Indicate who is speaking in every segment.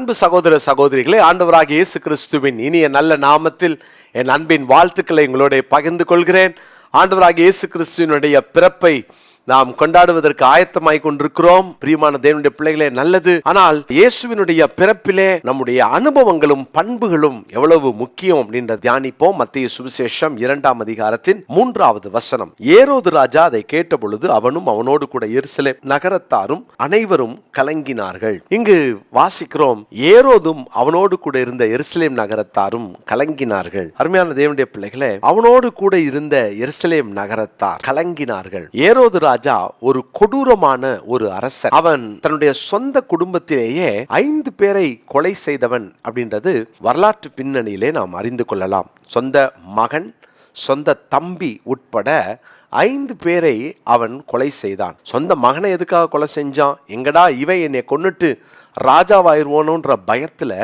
Speaker 1: அன்பு சகோதர சகோதரிகளே, ஆண்டவராகிய இயேசு கிறிஸ்துவின் இனிய நல்ல நாமத்தில் என் அன்பின் வாழ்த்துக்களை உங்களோட பகிர்ந்து கொள்கிறேன். ஆண்டவராகிய இயேசு கிறிஸ்துவினுடைய பிறப்பை நாம் கொண்டாடுவதற்கு ஆயத்தமாய் கொண்டிருக்கிறோம். பிரியமான தேவனுடைய பிள்ளைகளே, நல்லது. ஆனால் இயேசுவினுடைய பிறப்பிலே நம்முடைய அனுபவங்களும் பண்புகளும் எவ்வளவு முக்கியம் அப்படின்ற தியானிப்போம். மத்தேயு சுவிசேஷம் 2ஆம் அதிகாரத்தின் 3வது வசனம். ஏரோது ராஜா அதை கேட்ட பொழுது அவனும் அவனோடு கூட எருசலேம் நகரத்தாரும் அனைவரும் கலங்கினார்கள். இங்கு வாசிக்கிறோம், ஏரோதும் அவனோடு கூட இருந்த எருசலேம் நகரத்தாரும் கலங்கினார்கள். அருமையான தேவனுடைய பிள்ளைகளே, அவனோடு கூட இருந்த எருசலேம் நகரத்தார் கலங்கினார்கள். ஏரோது ராஜா ஒரு கொடூரமான ஒரு அரசன். அவன் தன்னுடைய சொந்த குடும்பத்திலேயே 5 பேரை கொலை செய்தவன் அப்படின்றது வரலாற்று பின்னணியிலே நாம் அறிந்து கொள்ளலாம். சொந்த மகன், சொந்த தம்பி உட்பட 5 பேரை அவன் கொலை செய்தான். சொந்த மகனை எதுக்காக கொலை செஞ்சான்? எங்கடா இவன் என்னை கொன்னுட்டு ராஜாவாயிருவோன்ற பயத்துல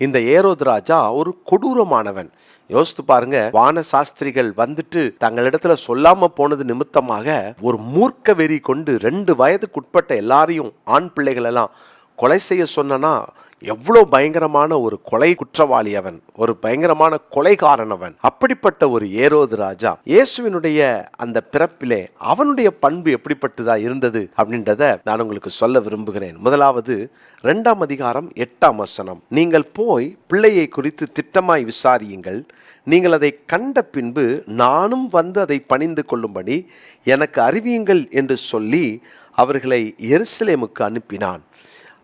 Speaker 1: இந்த ஏரோது ராஜா ஒரு கொடூரமானவன். யோசித்து பாருங்க, வான சாஸ்திரிகள் வந்துட்டு தங்களிடத்துல சொல்லாம போனது நிமித்தமாக ஒரு மூர்க்க வெறி கொண்டு 2 வயதுக்குட்பட்ட எல்லாரையும், ஆண் பிள்ளைகள் எல்லாம் கொலை செய்ய சொன்னா எவ்வளவு பயங்கரமான ஒரு கொலை குற்றவாளி அவன், ஒரு பயங்கரமான கொலைகாரன் அவன். அப்படிப்பட்ட ஒரு ஏரோது ராஜா இயேசுவினுடைய அந்த பிறப்பிலே அவனுடைய பண்பு எப்படிப்பட்டதா இருந்தது அப்படின்றத நான் உங்களுக்கு சொல்ல விரும்புகிறேன். முதலாவது 2ஆம் அதிகாரம் 8ஆம் வசனம். நீங்கள் போய் பிள்ளையை குறித்து திட்டமாய் விசாரியுங்கள், நீங்கள் அதை கண்ட பின்பு நானும் வந்து அதை பணிந்து கொள்ளும்படி எனக்கு அறிவியுங்கள் என்று சொல்லி அவர்களை எருசலேமுக்கு அனுப்பினான்.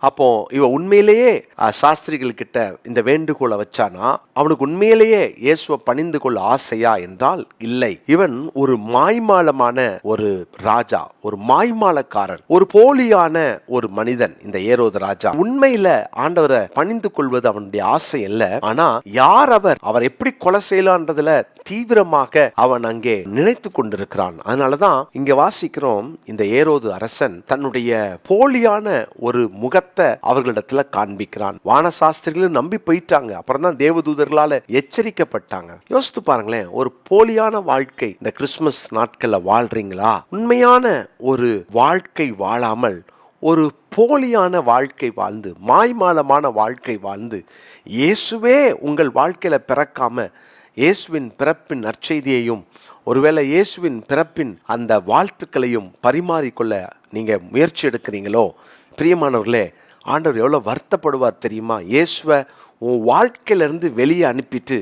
Speaker 1: அப்போ இவன் உண்மையிலேயே சாஸ்திரிகள் கிட்ட இந்த வேண்டுகோளை வச்சானா? அவனுக்கு உண்மையிலேயே இயேசுவை பணிந்து கொள்ள ஆசையா என்றால் இல்லை. இவன் ஒரு மாய்மாலமான ஒரு ராஜா, ஒரு மாய்மாலக்காரன், ஒரு போலியான ஒரு மனிதன் இந்த ஏரோது ராஜா. உண்மையில ஆண்டவரை பணிந்து கொள்வது அவனுடைய ஆசை அல்ல. ஆனா யார் அவர் எப்படி கொலை செய்யலான்றதுல தீவிரமாக அவன் அங்கே நினைத்து கொண்டிருக்கிறான். அதனாலதான் இங்க வாசிக்கிறோம், இந்த ஏரோது அரசன் தன்னுடைய போலியான ஒரு முகத்தை அவர்களிடத்துல காண்பிக்கிறான். வானசாஸ்திரிகளும் நம்பி போயிட்டாங்க. அப்புறம் தான் தேவதூதர்களால எச்சரிக்கப்பட்டாங்க. யோசித்து பாருங்களேன், ஒரு போலியான வாழ்க்கை இந்த கிறிஸ்துமஸ் நாட்கள்ல வாழ்றீங்களா? உண்மையான ஒரு வாழ்க்கை வாழாமல் ஒரு போலியான வாழ்க்கை வாழ்ந்து, மாய்மாலமான வாழ்க்கை வாழ்ந்து, இயேசுவே உங்கள் வாழ்க்கையில பிறக்காம இயேசுவின் பிறப்பின் நற்செய்தியையும் ஒருவேளை இயேசுவின் பிறப்பின் அந்த வாழ்த்துக்களையும் பரிமாறிக்கொள்ள நீங்க முயற்சி எடுக்கிறீங்களோ, பிரியமானவர்களே, ஆண்டவர் எவ்வளவு வருத்தப்படுவார் தெரியுமா? இயேசுவை உன் வாழ்க்கையிலிருந்து வெளியே அனுப்பிட்டு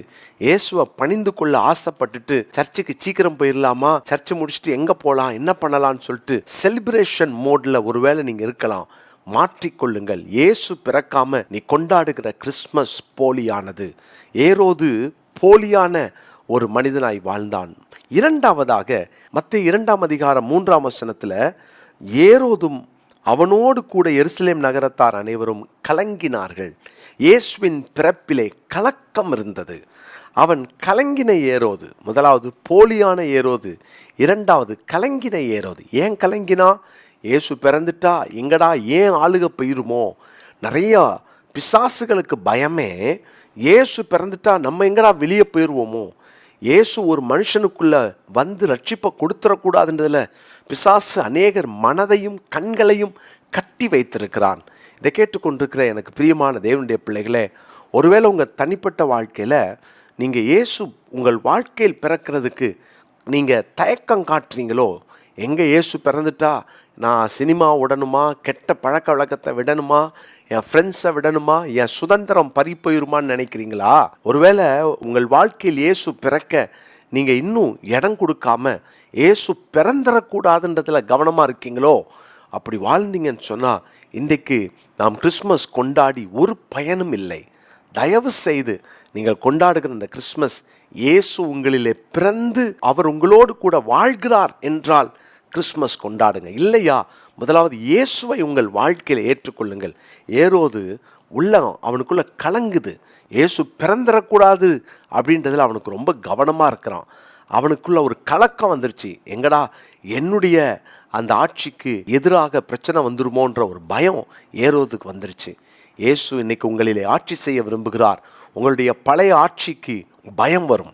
Speaker 1: இயேசுவை பணிந்து கொள்ள ஆசைப்பட்டுட்டு சர்ச்சுக்கு சீக்கிரம் போயிடலாமா, சர்ச்சு முடிச்சுட்டு எங்க போகலாம், என்ன பண்ணலாம்னு சொல்லிட்டு செலிப்ரேஷன் மோட்ல ஒருவேளை நீங்க இருக்கலாம். மாற்றிக்கொள்ளுங்கள். இயேசு பிறக்காம நீ கொண்டாடுகிற கிறிஸ்துமஸ் போலியானது. ஏரோது போலியான ஒரு மனிதனாய் வாழ்ந்தான். இரண்டாவதாக மத்தேயு 2ஆம் அதிகாரம் 3ஆம் வசனத்துல, ஏரோதும் அவனோடு கூட எருசலேம் நகரத்தார் அனைவரும் கலங்கினார்கள். இயேசுவின் பிறப்பிலே கலக்கம் இருந்தது. அவன் கலங்கின ஏரோது. முதலாவது போலியான ஏரோது, இரண்டாவது கலங்கின ஏரோது. ஏன் கலங்கினா? இயேசு பிறந்துட்டா எங்கடா ஏன் ஆளுக போயிருமோ? நிறைய பிசாசுகளுக்கு பயமே, இயேசு பிறந்துட்டா நம்ம எங்கடா வெளியே போயிடுவோமோ, இயேசு ஒரு மனுஷனுக்குள்ள வந்து ரட்சிப்பை கொடுத்துடக்கூடாதுன்றதுல பிசாசு அநேகர் மனதையும் கண்களையும் கட்டி வைத்திருக்கிறான். இதை கேட்டுக்கொண்டிருக்கிற எனக்கு பிரியமான தேவனுடைய பிள்ளைகளே, ஒருவேளை உங்கள் தனிப்பட்ட வாழ்க்கையில் நீங்கள் இயேசு உங்கள் வாழ்க்கையில் பிறக்கிறதுக்கு நீங்கள் தயக்கம் காட்டுறீங்களோ, எங்கே இயேசு பிறந்துட்டா நான் சினிமா விடணுமா, கெட்ட பழக்க வழக்கத்தை விடணுமா, என் ஃப்ரெண்ட்ஸை விடணுமா, என் சுதந்திரம் பறி போயிருமான்னு நினைக்கிறீங்களா? ஒருவேளை உங்கள் வாழ்க்கையில் இயேசு பிறக்க நீங்கள் இன்னும் இடம் கொடுக்காம இயேசு பிறந்துடக்கூடாதுன்றதுல கவனமாக இருக்கீங்களோ? அப்படி வாழ்ந்தீங்கன்னு சொன்னால் இன்றைக்கு நாம் கிறிஸ்மஸ் கொண்டாடி ஒரு பயனும் இல்லை. தயவு செய்து நீங்கள் கொண்டாடுகிற இந்த கிறிஸ்மஸ், இயேசு உங்களிலே பிறந்து அவர் உங்களோடு கூட வாழ்கிறார் என்றால் கிறிஸ்மஸ் கொண்டாடுங்க. இல்லையா, முதலாவது இயேசுவை உங்கள் வாழ்க்கையில் ஏற்றுக்கொள்ளுங்கள். ஏரோது அவனுக்குள்ள கலங்குது. இயேசு பிறந்துடக்கூடாது அப்படின்றதுல அவனுக்கு ரொம்ப கவனமாக இருக்கிறான். அவனுக்குள்ள ஒரு கலக்கம் வந்துருச்சு. எங்கடா என்னுடைய அந்த ஆட்சிக்கு எதிராக பிரச்சனை வந்துருமோன்ற ஒரு பயம் ஏரோதுக்கு வந்துருச்சு. இயேசு இன்னைக்கு உங்களிலே ஆட்சி செய்ய விரும்புகிறார். உங்களுடைய பழைய ஆட்சிக்கு பயம் வரும்,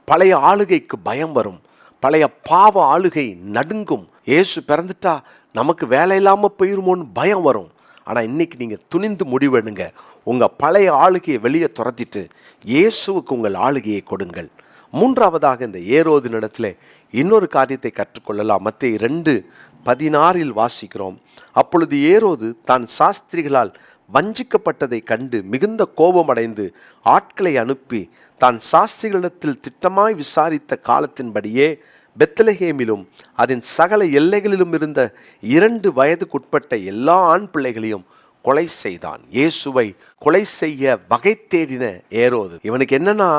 Speaker 1: பழைய ஆளுகைக்கு பயம் வரும், பழைய பாவ ஆளுகை நடுங்கும். இயேசு பிறந்துட்டா நமக்கு வேலை இல்லாமல் போயிருமோன்னு பயம் வரும். ஆனால் இன்னைக்கு நீங்கள் துணிந்து முடிவெடுங்க. உங்கள் பழைய ஆளுகையை வெளியே துரத்திட்டு இயேசுவுக்கு உங்கள் ஆளுகையை கொடுங்கள். மூன்றாவதாக இந்த ஏரோதினிடத்தில் இன்னொரு காரியத்தை கற்றுக்கொள்ளலாம். மத்தேயு 2:16 வாசிக்கிறோம். அப்பொழுது ஏரோது தான் சாஸ்திரிகளால் வஞ்சிக்கப்பட்டதை கண்டு மிகுந்த கோபமடைந்து ஆட்களை அனுப்பி தான் சாஸ்திரிகளிடத்தில் திட்டமாய் விசாரித்த காலத்தின்படியே பெத்லகேமிலும் அதன் சகல எல்லைகளிலும் இருந்த 2 வயதுக்குட்பட்ட எல்லா ஆண் பிள்ளைகளையும் கொலை செய்தான். இயேசுவை கொலை செய்ய வகை தேடின ஏரோது, இவனுக்கு என்னன்னா,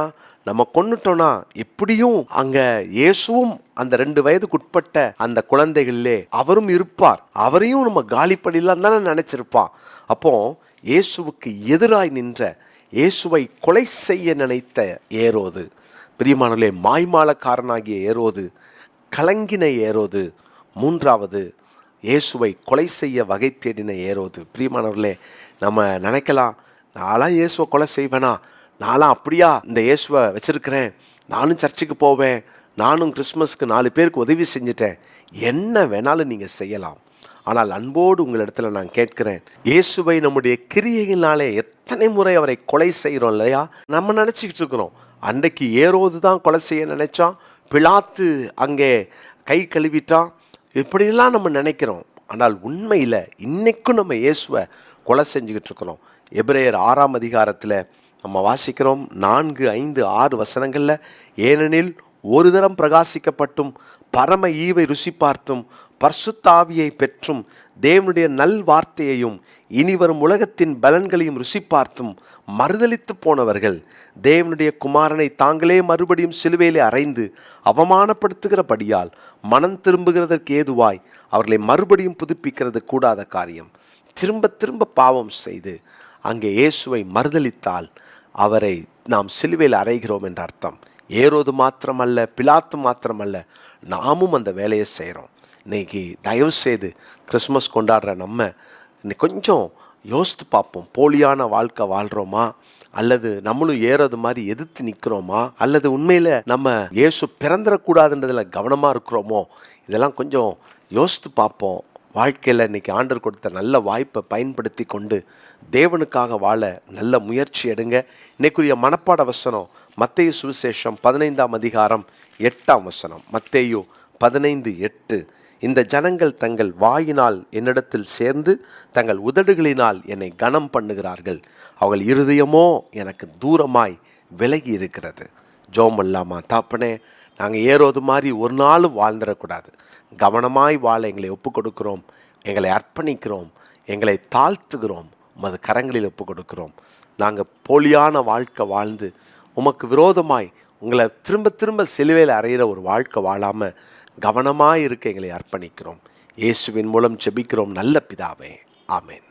Speaker 1: நம்ம கொன்னுட்டோம்னா எப்படியும் அங்க இயேசுவும் அந்த 2 வயதுக்குட்பட்ட அந்த குழந்தைகளிலே அவரும் இருப்பார், அவரையும் நம்ம காலி பண்ணிடலாம் தானே நினைச்சிருப்பான். அப்போ இயேசுவுக்கு எதிராய் நின்ற, இயேசுவை கொலை செய்ய நினைத்த ஏரோது, பிரியமானவர்களே, மாய்மாலக்காரனாகிய ஏரோது, கலங்கின ஏரோது, மூன்றாவது இயேசுவை கொலை செய்ய வகை தேடின ஏரோது. பிரியமானவர்களே, நம்ம நினைக்கலாம், நான்லாம் இயேசுவை கொலை செய்வேனா, நான்லாம் அப்படியா இந்த இயேசுவை வச்சிருக்கிறேன், நானும் சர்ச்சுக்கு போவேன், நானும் கிறிஸ்மஸ்க்கு 4 பேருக்கு உதவி செஞ்சுட்டேன், என்ன வேணாலும் நீங்கள் செய்யலாம். ஆனால் அன்போடு உங்களிடத்துல நான் கேட்கிறேன், இயேசுவை நம்முடைய கிரியையினாலே எத்தனை முறை அவரை கொலை செய்கிறோம் இல்லையா? நம்ம நினச்சிக்கிட்டு இருக்கிறோம், அன்றைக்கு ஏரோது தான் கொலை செய்ய நினைச்சான், பிலாத்து அங்கே கை கழுவிட்டான், இப்படியெல்லாம் நம்ம நினைக்கிறோம். ஆனால் உண்மையில் இன்னைக்கும் நம்ம இயேசுவை கொலை செஞ்சுக்கிட்டு இருக்கிறோம். எபிரேயர் 6ஆம் அதிகாரத்தில் நம்ம வாசிக்கிறோம் 4, 5, 6 வசனங்களில், ஏனெனில் ஒரு தரம் பிரகாசிக்கப்பட்டும் பரம ஈவை ருசி பார்த்தும் பரிசுத்த ஆவியை பெற்றும் தேவனுடைய நல் வார்த்தையையும் இனிவரும் உலகத்தின் பலன்களையும் ருசி பார்த்தும் மறுதலித்து போனவர்கள் தேவனுடைய குமாரனை தாங்களே மறுபடியும் சிலுவையிலே அறைந்து அவமானப்படுத்துகிறபடியால் மனம் திரும்புகிறதற்கு ஏதுவாய் அவர்களை மறுபடியும் புதுப்பிக்கிறது கூடாத காரியம். திரும்ப திரும்ப பாவம் செய்து அங்கே இயேசுவை மறுதலித்தால் அவரை நாம் சிலுவையில் அறைகிறோம் என்ற அர்த்தம். ஏரோது மாத்திரமல்ல, பிலாத்து மாத்திரமல்ல, நாமும் அந்த வேலையை செய்கிறோம். இன்னைக்கு தயவு செய்து கிறிஸ்மஸ் கொண்டாடுற நம்ம இன்னைக்கு கொஞ்சம் யோசித்து பார்ப்போம். போலியான வாழ்க்கை வாழ்கிறோமா, அல்லது நம்மளும் ஏறது மாதிரி எதிர்த்து நிற்கிறோமா, அல்லது உண்மையில் நம்ம இயேசு பிறந்துடக்கூடாதுன்றதில் கவனமாக இருக்கிறோமோ, இதெல்லாம் கொஞ்சம் யோசித்து பார்ப்போம். வாழ்க்கையில் இன்றைக்கி ஆண்டவர் கொடுத்த நல்ல வாய்ப்பை பயன்படுத்தி கொண்டு தேவனுக்காக வாழ நல்ல முயற்சி எடுங்க. இன்னைக்குரிய மனப்பாட வசனம் மத்தேயு சுவிசேஷம் 15ஆம் அதிகாரம் 8ஆம் வசனம். மத்தேயு 15:8, இந்த ஜனங்கள் தங்கள் வாயினால் என்னிடத்தில் சேர்ந்து தங்கள் உதடுகளினால் என்னை கனம் பண்ணுகிறார்கள், அவர்கள் இருதயமோ எனக்கு தூரமாய் விலகி இருக்கிறது. ஜோம் இல்லாமா தாப்பனே, நாங்கள் ஏரோது மாதிரி ஒரு நாளும் வாழ்ந்துடக்கூடாது. கவனமாய் வாழ எங்களை ஒப்பு கொடுக்கிறோம், எங்களை அர்ப்பணிக்கிறோம், எங்களை தாழ்த்துகிறோம், உமது கரங்களில் ஒப்பு கொடுக்கிறோம். நாங்கள் போலியான வாழ்க்கை வாழ்ந்து உமக்கு விரோதமாய் உங்களை திரும்ப திரும்ப சிலுவையில் அறையிற ஒரு வாழ்க்கை வாழாமல் கவனமாய் இருக்க எங்களை அர்ப்பணிக்கிறோம். இயேசுவின் மூலம் ஜெபிக்கிறோம் நல்ல பிதாவே, ஆமென்.